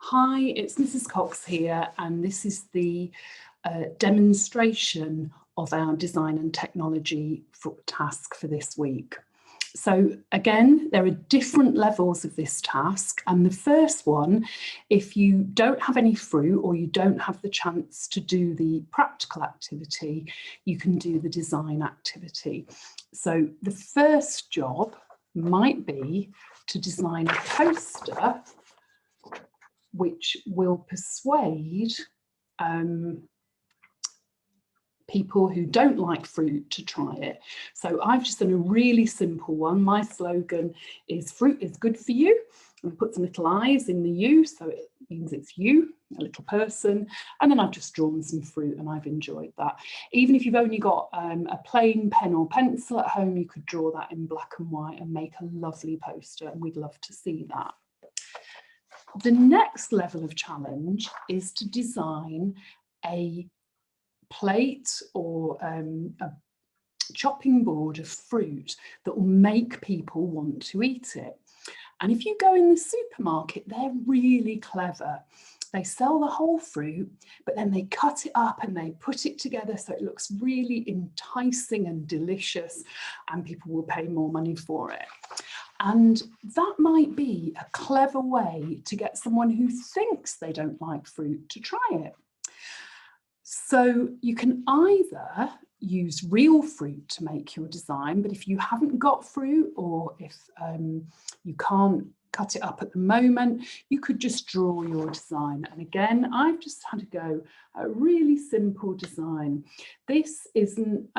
Hi, it's Mrs. Cox here, and this is the demonstration of our design and technology task for this week. So again, there are different levels of this task, and the first one, if you don't have any fruit or you don't have the chance to do the practical activity, you can do the design activity. So the first job might be to design a poster which will persuade people who don't like fruit to try it. So I've just done a really simple one. My slogan is fruit is good for you. And put some little eyes in the U, so it means it's you, a little person. And then I've just drawn some fruit and I've enjoyed that. Even if you've only got a plain pen or pencil at home, you could draw that in black and white and make a lovely poster, and we'd love to see that. The next level of challenge is to design a plate or a chopping board of fruit that will make people want to eat it. And if you go in the supermarket, they're really clever. They sell the whole fruit, but then they cut it up and they put it together so it looks really enticing and delicious, and people will pay more money for it. And that might be a clever way to get someone who thinks they don't like fruit to try it. So you can either use real fruit to make your design, but if you haven't got fruit, or if you can't cut it up at the moment, you could just draw your design. And again, I've just had to go a really simple design. This isn't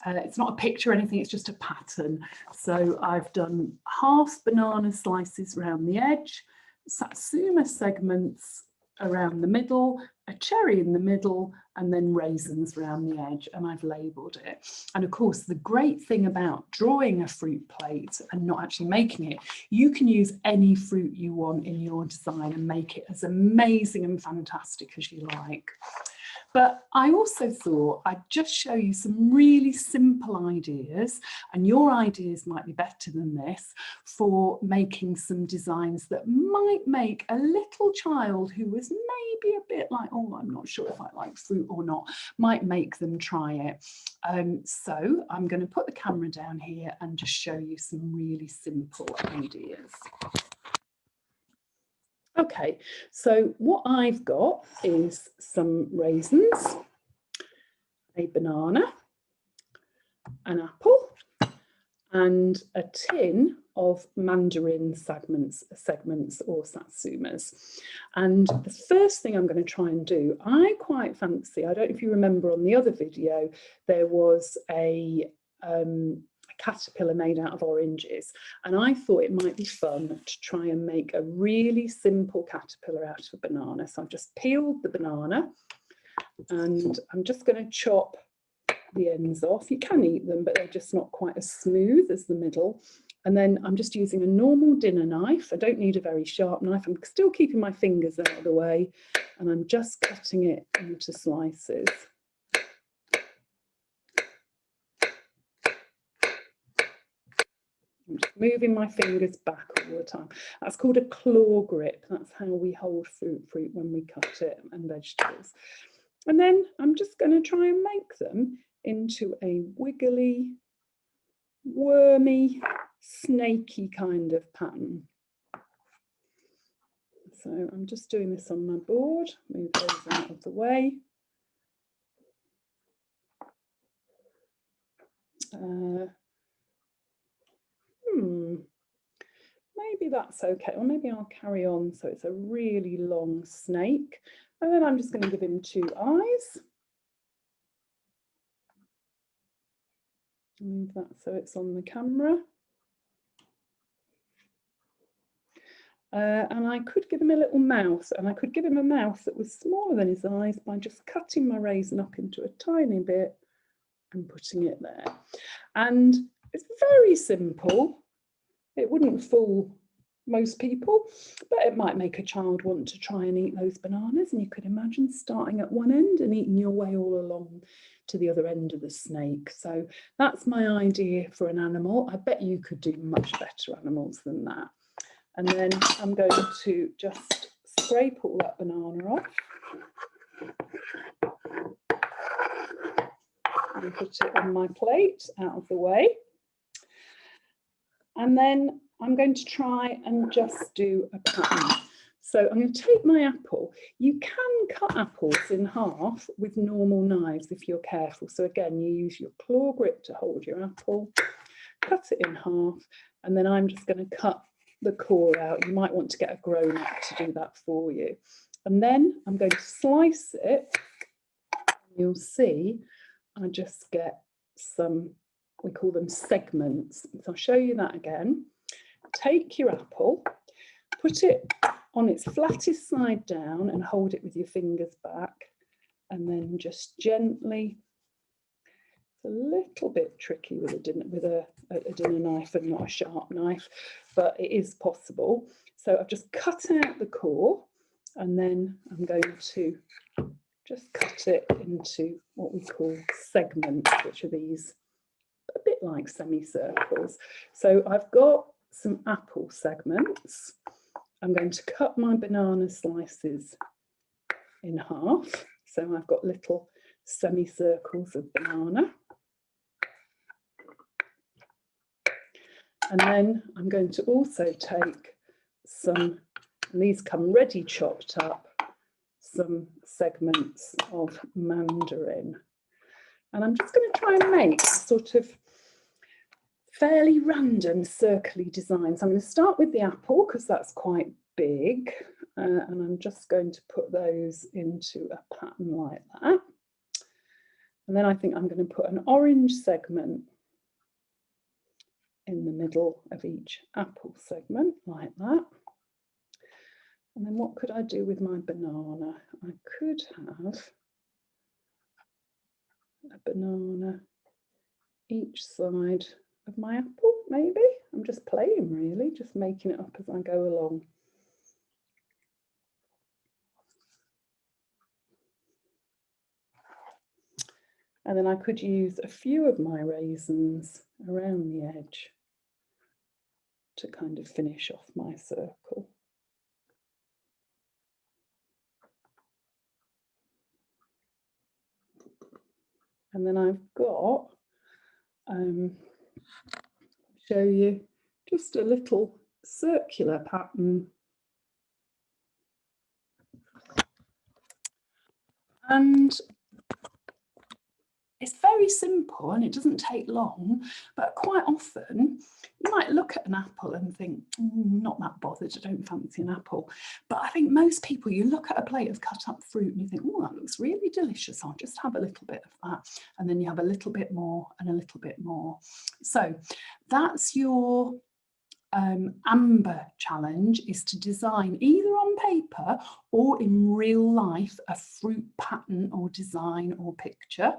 it's not a picture or anything, it's just a pattern. So I've done half banana slices around the edge, satsuma segments around the middle, a cherry in the middle, and then raisins around the edge, and I've labelled it. And of course, the great thing about drawing a fruit plate and not actually making it, you can use any fruit you want in your design and make it as amazing and fantastic as you like. But I also thought I'd just show you some really simple ideas, and your ideas might be better than this, for making some designs that might make a little child who was maybe a bit like, oh, I'm not sure if I like fruit or not, might make them try it. So I'm going to put the camera down here and just show you some really simple ideas. Okay, so what I've got is some raisins, a banana, an apple, and a tin of mandarin segments or satsumas. And the first thing I'm going to try and do, I quite fancy, I don't know if you remember on the other video, there was a caterpillar made out of oranges, and I thought it might be fun to try and make a really simple caterpillar out of a banana. So I've just peeled the banana and I'm just going to chop the ends off. You can eat them, but they're just not quite as smooth as the middle. And then I'm just using a normal dinner knife. I don't need a very sharp knife. I'm still keeping my fingers out of the way, and I'm just cutting it into slices. I'm just moving my fingers back all the time. That's called a claw grip. That's how we hold fruit when we cut it, and vegetables. And then I'm just going to try and make them into a wiggly, wormy, snaky kind of pattern. So I'm just doing this on my board. Move those out of the way. Maybe that's okay, or maybe I'll carry on so it's a really long snake. And then I'm just going to give him 2 eyes. Move that so it's on the camera. And I could give him a little mouth, and I could give him a mouth that was smaller than his eyes by just cutting my raisin up into a tiny bit and putting it there. And it's very simple. It wouldn't fool most people, but it might make a child want to try and eat those bananas. And you could imagine starting at one end and eating your way all along to the other end of the snake. So that's my idea for an animal. I bet you could do much better animals than that. And then I'm going to just scrape all that banana off and put it on my plate out of the way. And then I'm going to try and just do a pattern. So I'm going to take my apple. You can cut apples in half with normal knives if you're careful. So again, you use your claw grip to hold your apple, cut it in half, and then I'm just going to cut the core out. You might want to get a grown-up to do that for you. And then I'm going to slice it. You'll see I just get some, we call them segments. So I'll show you that again. Take your apple, put it on its flattest side down and hold it with your fingers back, and then just gently, it's a little bit tricky with a dinner knife and not a sharp knife, but it is possible. So I've just cut out the core, and then I'm going to just cut it into what we call segments, which are these a bit like semicircles. So I've got some apple segments. I'm going to cut my banana slices in half. So I've got little semicircles of banana. And then I'm going to also take some, and these come ready chopped up, some segments of mandarin. And I'm just going to try and make sort of fairly random circly designs. I'm going to start with the apple because that's quite big, and I'm just going to put those into a pattern like that. And then I think I'm going to put an orange segment in the middle of each apple segment like that. And then what could I do with my banana? I could have a banana each side of my apple, maybe. I'm just playing really, just making it up as I go along. And then I could use a few of my raisins around the edge to kind of finish off my circle. And then I've got, show you just a little circular pattern. And it's very simple and it doesn't take long, but quite often you might look at an apple and think, not that bothered, I don't fancy an apple. But I think most people, you look at a plate of cut up fruit and you think, oh, that looks really delicious. I'll just have a little bit of that. And then you have a little bit more and a little bit more. So that's your Amber challenge, is to design either on paper or in real life a fruit pattern or design or picture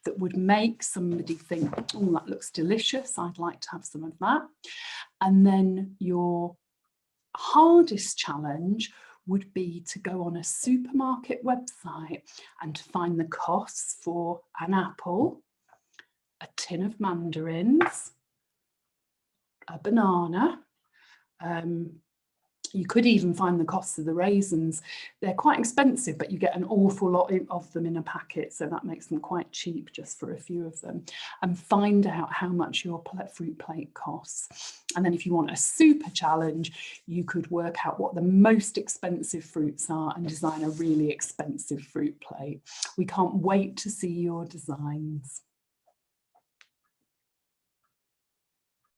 that would make somebody think, oh, that looks delicious, I'd like to have some of that. And then your hardest challenge would be to go on a supermarket website and to find the costs for an apple, a tin of mandarins, a banana. You could even find the costs of the raisins. They're quite expensive, but you get an awful lot of them in a packet, so that makes them quite cheap just for a few of them. And find out how much your fruit plate costs. And then if you want a super challenge, you could work out what the most expensive fruits are and design a really expensive fruit plate. We can't wait to see your designs.